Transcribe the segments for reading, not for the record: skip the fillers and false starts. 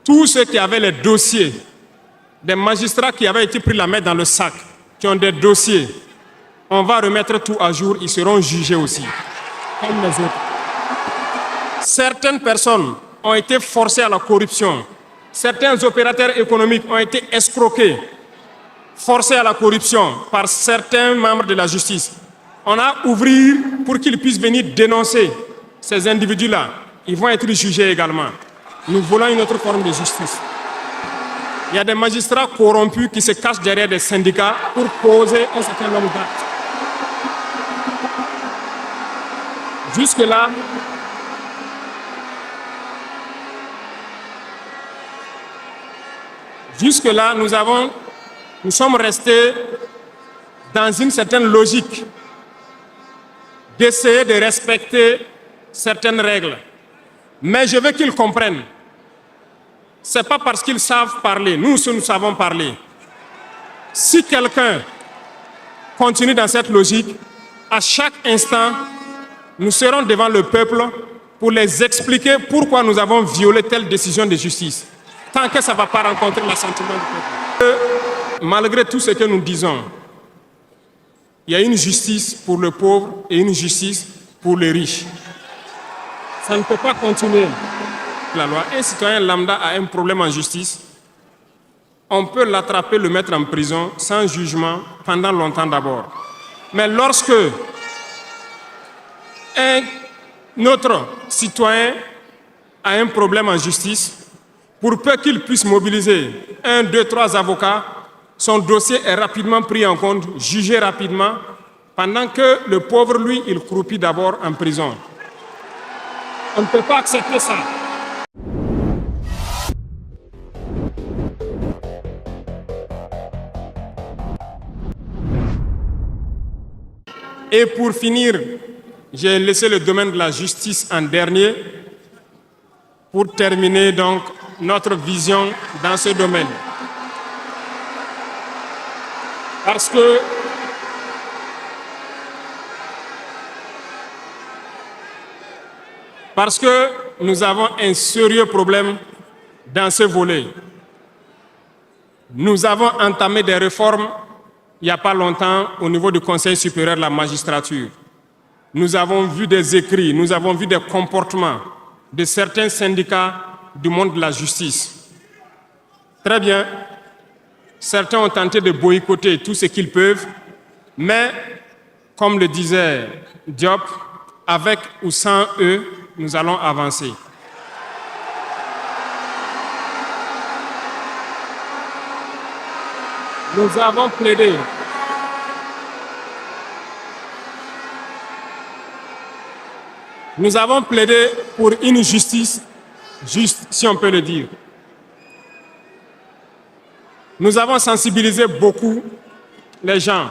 tous ceux qui avaient les dossiers, des magistrats qui avaient été pris la main dans le sac, qui ont des dossiers, on va remettre tout à jour, ils seront jugés aussi, comme les autres. Certaines personnes ont été forcées à la corruption. Certains opérateurs économiques ont été escroqués, forcés à la corruption par certains membres de la justice. On a ouvert pour qu'ils puissent venir dénoncer ces individus-là. Ils vont être jugés également. Nous voulons une autre forme de justice. Il y a des magistrats corrompus qui se cachent derrière des syndicats pour poser un certain nombre d'actes. Jusque-là, nous sommes restés dans une certaine logique d'essayer de respecter certaines règles. Mais je veux qu'ils comprennent. Ce n'est pas parce qu'ils savent parler, nous savons parler. Si quelqu'un continue dans cette logique, à chaque instant, nous serons devant le peuple pour les expliquer pourquoi nous avons violé telle décision de justice. Tant que ça ne va pas rencontrer l'assentiment du peuple. Malgré tout ce que nous disons, il y a une justice pour le pauvre et une justice pour les riches. Ça ne peut pas continuer. La loi, un citoyen lambda a un problème en justice, on peut l'attraper, le mettre en prison sans jugement pendant longtemps d'abord. Mais lorsque un autre citoyen a un problème en justice, pour peu qu'il puisse mobiliser 1, 2, 3 avocats, son dossier est rapidement pris en compte, jugé rapidement, pendant que le pauvre, lui, il croupit d'abord en prison. On ne peut pas accepter ça. Et pour finir, j'ai laissé le domaine de la justice en dernier pour terminer donc notre vision dans ce domaine. Parce que nous avons un sérieux problème dans ce volet. Nous avons entamé des réformes il n'y a pas longtemps au niveau du Conseil supérieur de la magistrature. Nous avons vu des écrits, nous avons vu des comportements de certains syndicats du monde de la justice. Très bien, certains ont tenté de boycotter tout ce qu'ils peuvent, mais comme le disait Diop, avec ou sans eux, nous allons avancer. Nous avons plaidé. Nous avons plaidé pour une justice juste, si on peut le dire. Nous avons sensibilisé beaucoup les gens,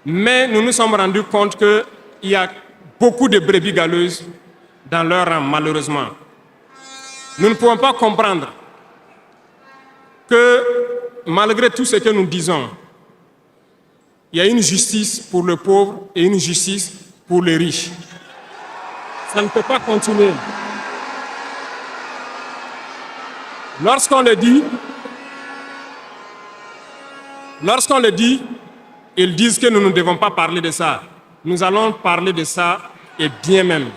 mais nous nous sommes rendus compte qu'il y a beaucoup de brebis galeuses dans leur rang, malheureusement. Nous ne pouvons pas comprendre que, malgré tout ce que nous disons, il y a une justice pour le pauvre et une justice pour les riches. Ça ne peut pas continuer. Lorsqu'on le dit, ils disent que nous ne devons pas parler de ça. Nous allons parler de ça et bien même.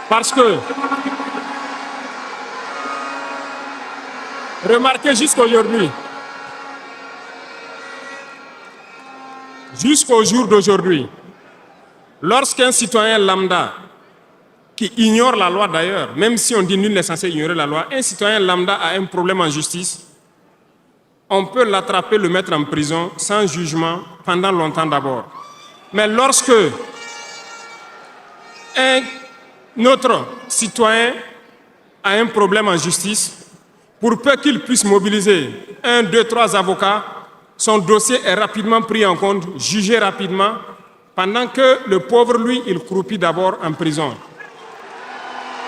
Parce que, remarquez jusqu'au jour d'aujourd'hui, lorsqu'un citoyen lambda qui ignore la loi d'ailleurs, même si on dit nul n'est censé ignorer la loi, un citoyen lambda a un problème en justice, on peut l'attraper, le mettre en prison sans jugement pendant longtemps d'abord. Mais lorsque un autre citoyen a un problème en justice, pour peu qu'il puisse mobiliser 1, 2, 3 avocats, son dossier est rapidement pris en compte, jugé rapidement, pendant que le pauvre, lui, il croupit d'abord en prison.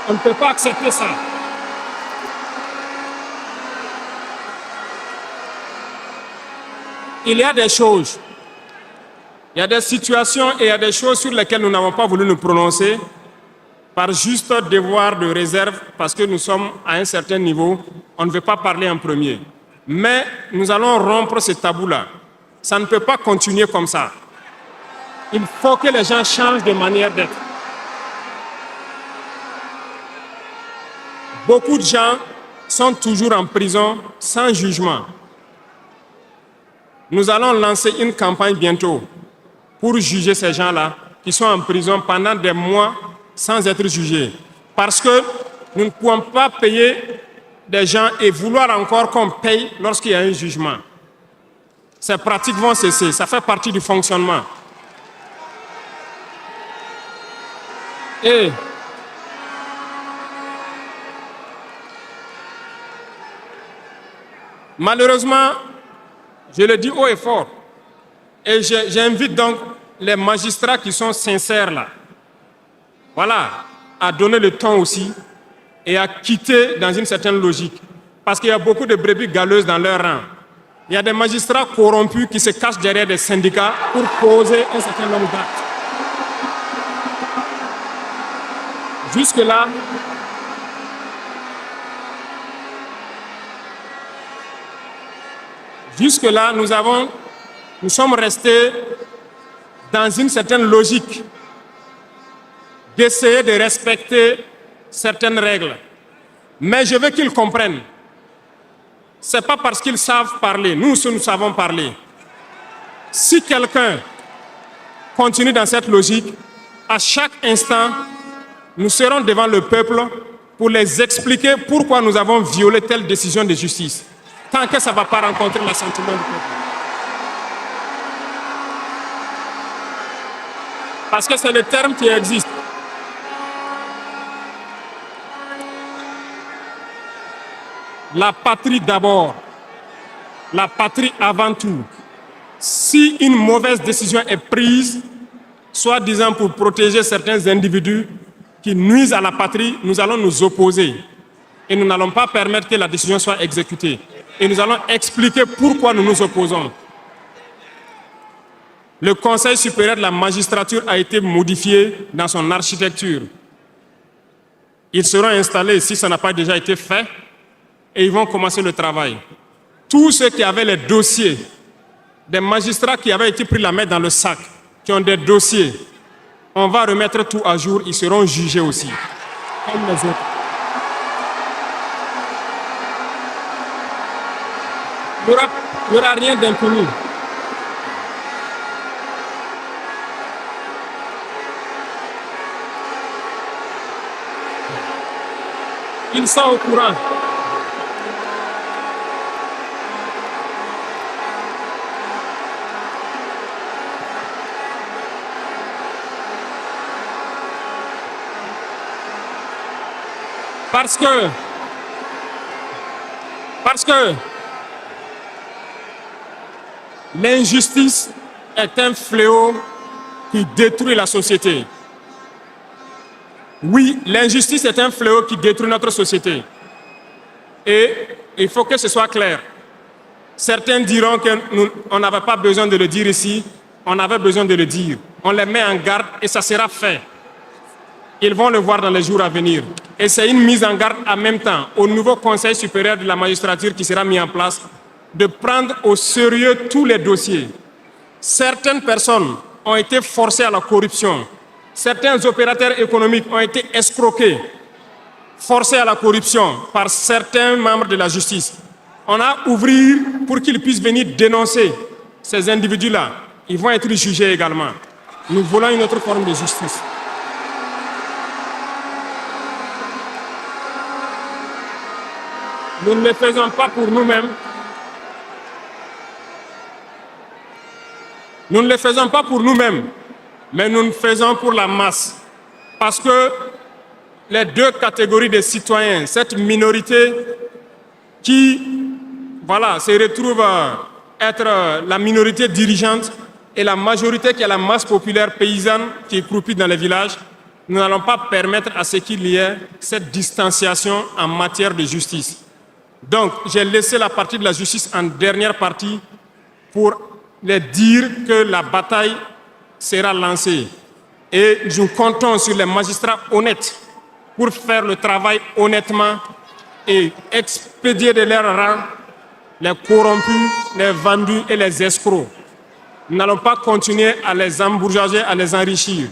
On ne peut pas accepter ça. Il y a des choses, il y a des situations et il y a des choses sur lesquelles nous n'avons pas voulu nous prononcer par juste devoir de réserve parce que nous sommes à un certain niveau on ne veut pas parler en premier. Mais nous allons rompre ce tabou-là. Ça ne peut pas continuer comme ça. Il faut que les gens changent de manière d'être. Beaucoup de gens sont toujours en prison sans jugement. Nous allons lancer une campagne bientôt pour juger ces gens-là qui sont en prison pendant des mois sans être jugés. Parce que nous ne pouvons pas payer des gens et vouloir encore qu'on paye lorsqu'il y a un jugement. Ces pratiques vont cesser, ça fait partie du fonctionnement. Et malheureusement, je le dis haut et fort, et j'invite donc les magistrats qui sont sincères là, voilà, à donner le temps aussi et à quitter dans une certaine logique. Parce qu'il y a beaucoup de brebis galeuses dans leur rang. Il y a des magistrats corrompus qui se cachent derrière des syndicats pour poser un certain nombre d'actes. Jusque-là, nous sommes restés dans une certaine logique d'essayer de respecter certaines règles. Mais je veux qu'ils comprennent. Ce n'est pas parce qu'ils savent parler, nous savons parler. Si quelqu'un continue dans cette logique, à chaque instant, nous serons devant le peuple pour les expliquer pourquoi nous avons violé telle décision de justice. Tant que ça ne va pas rencontrer l'assentiment du peuple. Parce que c'est le terme qui existe. La patrie d'abord, la patrie avant tout. Si une mauvaise décision est prise, soi-disant pour protéger certains individus qui nuisent à la patrie, nous allons nous opposer. Et nous n'allons pas permettre que la décision soit exécutée. Et nous allons expliquer pourquoi nous nous opposons. Le Conseil supérieur de la magistrature a été modifié dans son architecture. Ils seront installés, si ça n'a pas déjà été fait, et ils vont commencer le travail. Tous ceux qui avaient les dossiers, des magistrats qui avaient été pris la main dans le sac, qui ont des dossiers, on va remettre tout à jour, ils seront jugés aussi, comme les autres. Il n'y aura rien d'impuni. Ils sont au courant. Parce que l'injustice est un fléau qui détruit la société. Oui, l'injustice est un fléau qui détruit notre société. Et il faut que ce soit clair. Certains diront qu'on n'avait pas besoin de le dire ici, on avait besoin de le dire. On les met en garde et ça sera fait. Ils vont le voir dans les jours à venir. Et c'est une mise en garde en même temps au nouveau Conseil supérieur de la magistrature qui sera mis en place de prendre au sérieux tous les dossiers. Certaines personnes ont été forcées à la corruption. Certains opérateurs économiques ont été escroqués, forcés à la corruption par certains membres de la justice. On a ouvert pour qu'ils puissent venir dénoncer ces individus-là. Ils vont être jugés également. Nous voulons une autre forme de justice. Nous ne le faisons pas pour nous-mêmes. Nous ne le faisons pas pour nous-mêmes, mais nous le faisons pour la masse. Parce que les deux catégories de citoyens, cette minorité qui se retrouve être la minorité dirigeante et la majorité qui est la masse populaire paysanne qui est croupie dans les villages, nous n'allons pas permettre à ce qu'il y ait cette distanciation en matière de justice. Donc, j'ai laissé la partie de la justice en dernière partie pour les dire que la bataille sera lancée. Et nous comptons sur les magistrats honnêtes pour faire le travail honnêtement et expédier de leur rang les corrompus, les vendus et les escrocs. Nous n'allons pas continuer à les embourgeoiser, à les enrichir.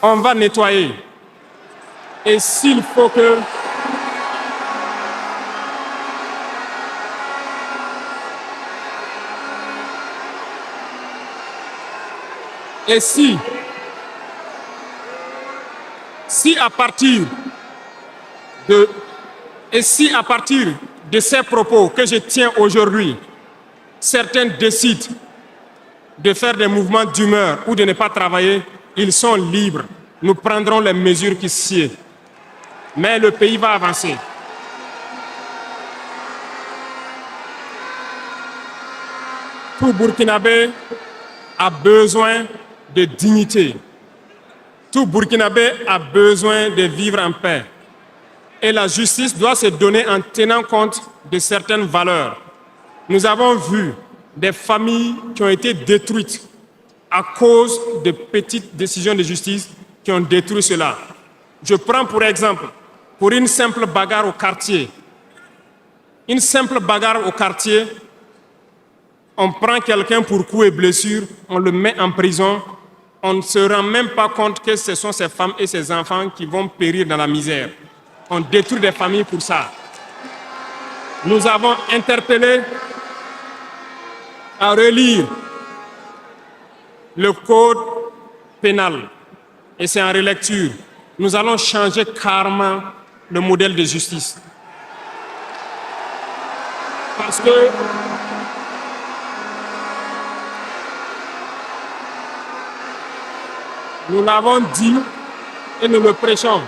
On va nettoyer. Et s'il faut que si à partir de ces propos que je tiens aujourd'hui, certains décident de faire des mouvements d'humeur ou de ne pas travailler, ils sont libres. Nous prendrons les mesures qui sied. Mais le pays va avancer. Tout Burkinabé a besoin de dignité. Tout Burkinabé a besoin de vivre en paix. Et la justice doit se donner en tenant compte de certaines valeurs. Nous avons vu des familles qui ont été détruites à cause de petites décisions de justice qui ont détruit cela. Je prends pour exemple, pour une simple bagarre au quartier. Une simple bagarre au quartier, on prend quelqu'un pour coups et blessures, on le met en prison, on ne se rend même pas compte que ce sont ces femmes et ces enfants qui vont périr dans la misère. On détruit des familles pour ça. Nous avons interpellé à relire le code pénal. Et c'est en relecture. Nous allons changer carrément le modèle de justice. Parce que nous l'avons dit et nous le prêchons.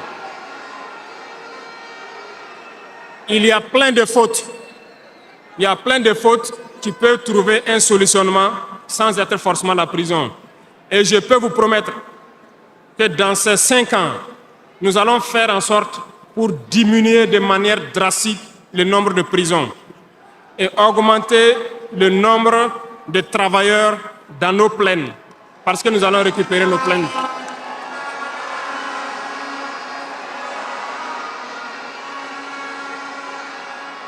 Il y a plein de fautes. Il y a plein de fautes qui peuvent trouver un solutionnement sans être forcément la prison. Et je peux vous promettre que dans ces 5 ans, nous allons faire en sorte pour diminuer de manière drastique le nombre de prisons et augmenter le nombre de travailleurs dans nos plaines, parce que nous allons récupérer nos plaines.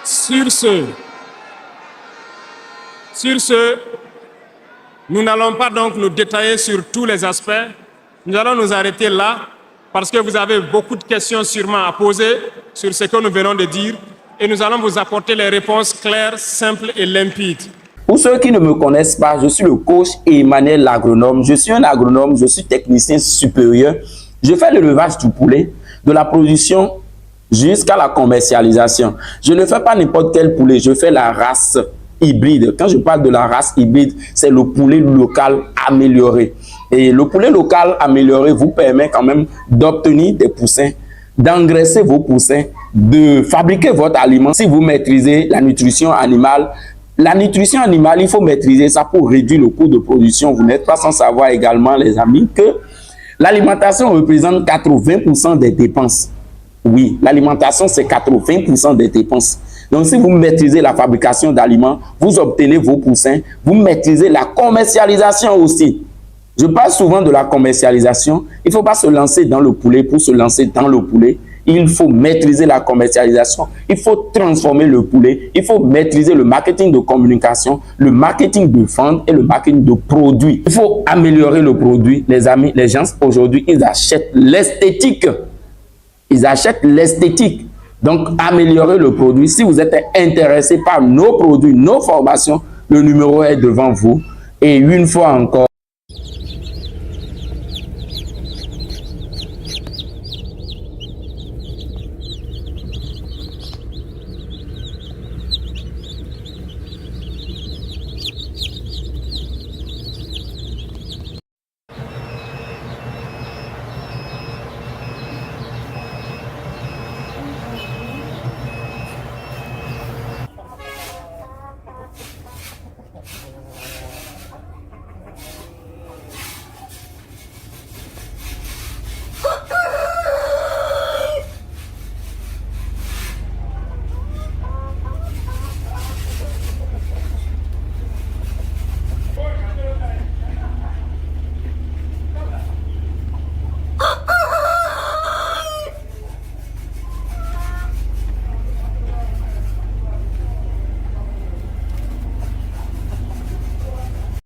Sur ce, nous n'allons pas donc nous détailler sur tous les aspects. Nous allons nous arrêter là parce que vous avez beaucoup de questions sûrement à poser sur ce que nous venons de dire et nous allons vous apporter les réponses claires, simples et limpides. Pour ceux qui ne me connaissent pas, je suis le coach Emmanuel l'agronome. Je suis un agronome, je suis technicien supérieur. Je fais l'élevage du poulet, de la production jusqu'à la commercialisation. Je ne fais pas n'importe quel poulet, je fais la race hybride. Quand je parle de la race hybride, c'est le poulet local amélioré. Et le poulet local amélioré vous permet quand même d'obtenir des poussins, d'engraisser vos poussins, de fabriquer votre aliment. Si vous maîtrisez la nutrition animale, il faut maîtriser ça pour réduire le coût de production. Vous n'êtes pas sans savoir également, les amis, que l'alimentation représente 80% des dépenses. Oui, l'alimentation, c'est 80% des dépenses. Donc, si vous maîtrisez la fabrication d'aliments, vous obtenez vos poussins, vous maîtrisez la commercialisation aussi. Je parle souvent de la commercialisation. Il ne faut pas se lancer dans le poulet pour se lancer dans le poulet. Il faut maîtriser la commercialisation. Il faut transformer le poulet. Il faut maîtriser le marketing de communication, le marketing de vente et le marketing de produits. Il faut améliorer le produit. Les amis, les gens aujourd'hui, ils achètent l'esthétique. Ils achètent l'esthétique. Donc, améliorer le produit. Si vous êtes intéressé par nos produits, nos formations, le numéro est devant vous. Et une fois encore,